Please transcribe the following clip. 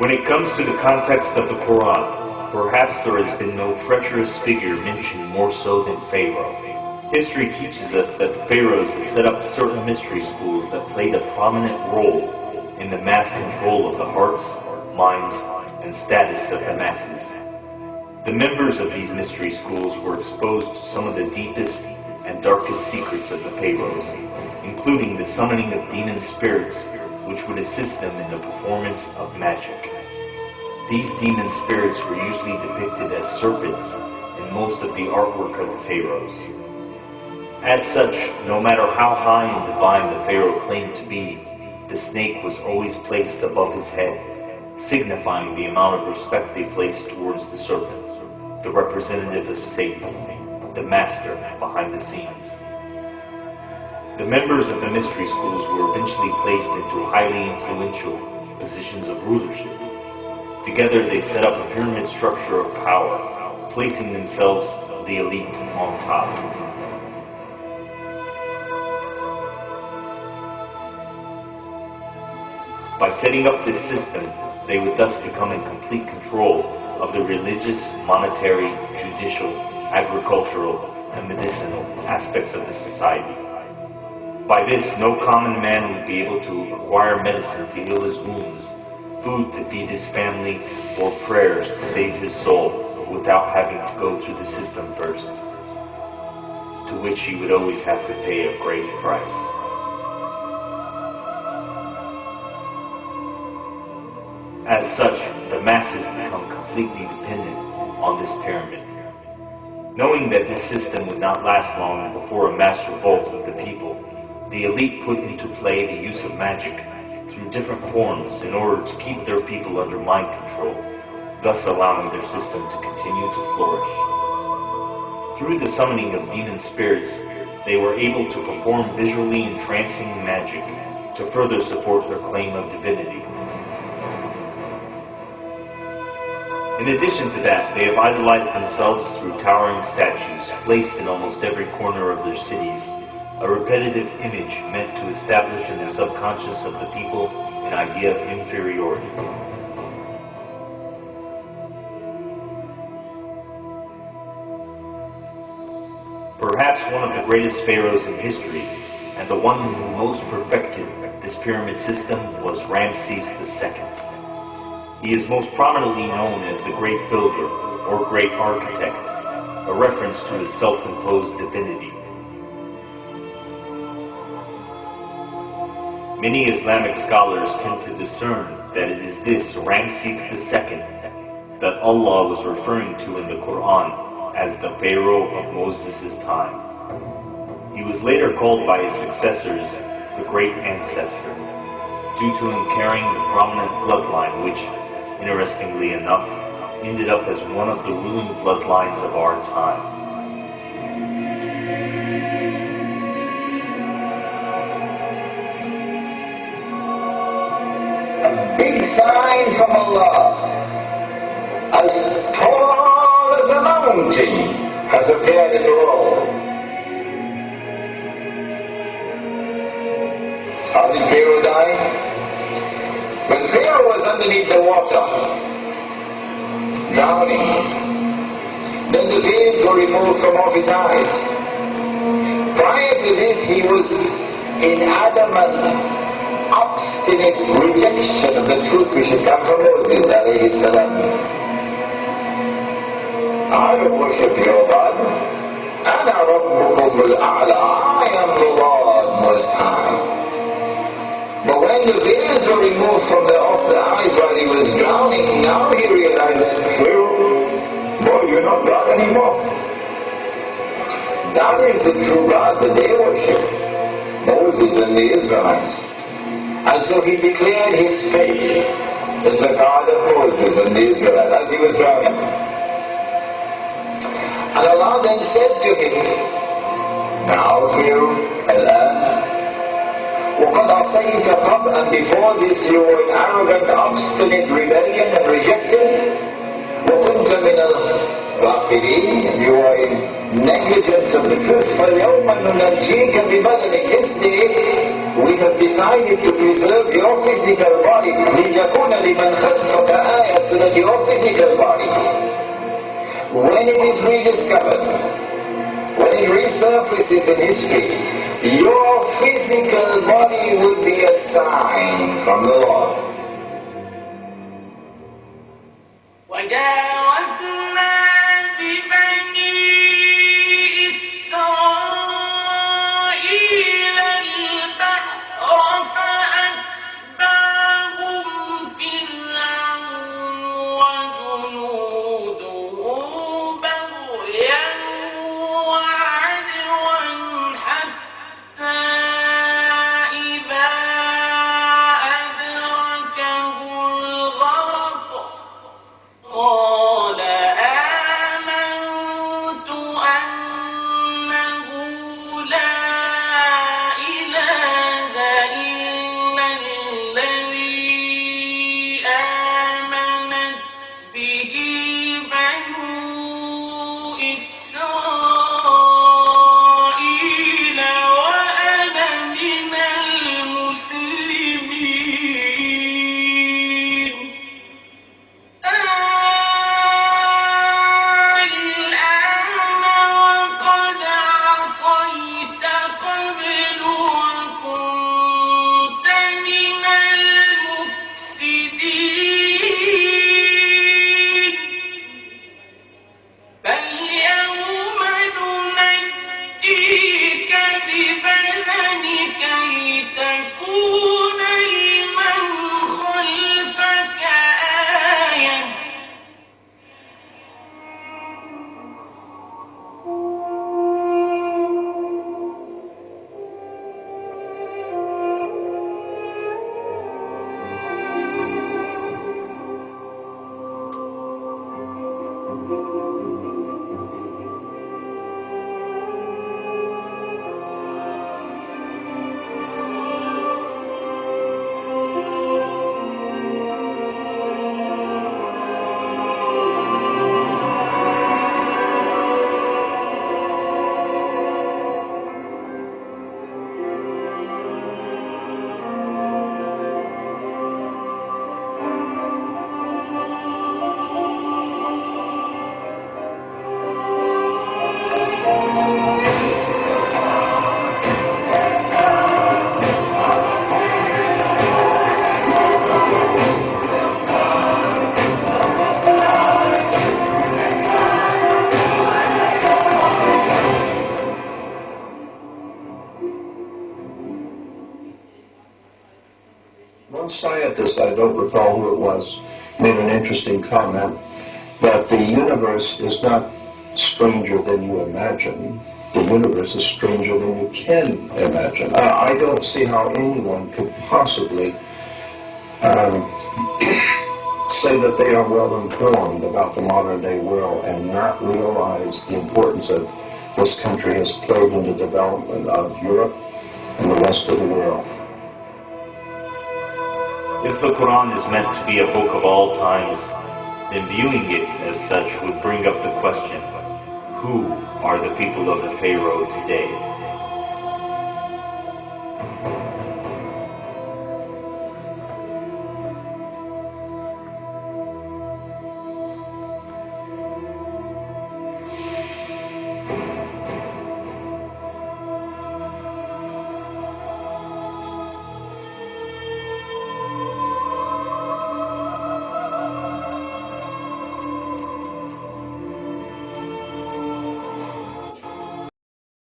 When it comes to the context of the Quran, perhaps there has been no treacherous figure mentioned more so than Pharaoh. History teaches us that the pharaohs had set up certain mystery schools that played a prominent role in the mass control of the hearts, minds, and status of the masses. The members of these mystery schools were exposed to some of the deepest and darkest secrets of the pharaohs, including the summoning of demon spirits which would assist them in the performance of magic. These demon spirits were usually depicted as serpents in most of the artwork of the pharaohs. As such, no matter how high and divine the pharaoh claimed to be, the snake was always placed above his head, signifying the amount of respect they placed towards the serpent, the representative of Satan, the master behind the scenes. The members of the mystery schools were eventually placed into highly influential positions of rulership. Together they set up a pyramid structure of power, placing themselves, the elite, on top. By setting up this system, they would thus become in complete control of the religious, monetary, judicial, agricultural, and medicinal aspects of the society. By this, no common man would be able to acquire medicine to heal his wounds, food to feed his family, or prayers to save his soul without having to go through the system first, to which he would always have to pay a great price. As such, the masses become completely dependent on this pyramid. Knowing that this system would not last long before a mass revolt of the people, the elite put into play the use of magic through different forms in order to keep their people under mind control, thus allowing their system to continue to flourish. Through the summoning of demon spirits, they were able to perform visually entrancing magic to further support their claim of divinity. In addition to that, they have idolized themselves through towering statues placed in almost every corner of their cities, a repetitive image meant to establish in the subconscious of the people an idea of inferiority. Perhaps one of the greatest pharaohs in history, and the one who most perfected this pyramid system, was Ramses II. He is most prominently known as the Great Builder or Great Architect, a reference to his self-imposed divinity. Many Islamic scholars tend to discern that it is this Ramses II that Allah was referring to in the Quran as the Pharaoh of Moses' time. He was later called by his successors the Great Ancestor, due to him carrying the prominent bloodline which, interestingly enough, ended up as one of the ruling bloodlines of our time. A big sign from Allah, as tall as a mountain, has appeared in the world. How did Pharaoh die? When Pharaoh was underneath the water, drowning, then the veils were removed from off his eyes. Prior to this, he was in adamant, obstinate rejection of the truth which had come from Moses, alayhi salam. I don't worship your God. Ana rabbukum al-a'la. I am the Lord Most High. But when the veils were removed from off the eyes while he was drowning, now he realized, Pharaoh, boy, you're not God anymore. That is the true God that they worship, Moses and the Israelites. And so he declared his faith in the God of Moses and the Israelites as he was drowning. And Allah then said to him, now Pharaoh, Allah, وَقَدْ عَصَيْتَ قَبْلَ, and before this you were in arrogant, obstinate rebellion and rejected. وَكُنْتَ مِنَ الْغَافِلِينَ, and you were in negligence of the truth. فَالْيَوْمَ نُنَجِّيكَ بِبَدَنِكَ, this day we have decided to preserve your physical body. لِتَكُونَ لِمَنْ خَلْفَكَ when it is rediscovered, when it resurfaces in history, your physical body would be a sign from the Lord. وجاوزنا ببني إسرائيل البحر فأتبعهم فرعون وجنوده بغيا وعدوا حتى إذا أدركه الغرق قال آمنت أنه لا إله إلا الذي آمنت به بنو إسرائيل وأنا من المسلمين. الآن وقد عصيت قبل وكنت من المفسدين فاليوم ننجيك ببدنك لتكون لمن خلفك آية. One scientist, I don't recall who it was, made an interesting comment that the universe is not stranger than you imagine. The universe is stranger than you can imagine. I don't see how anyone could possibly say that they are well informed about the modern day world and not realize the importance that this country has played in the development of Europe and the rest of the world. If the Quran is meant to be a book of all times, then viewing it as such would bring up the question, who are the people of the Pharaoh today?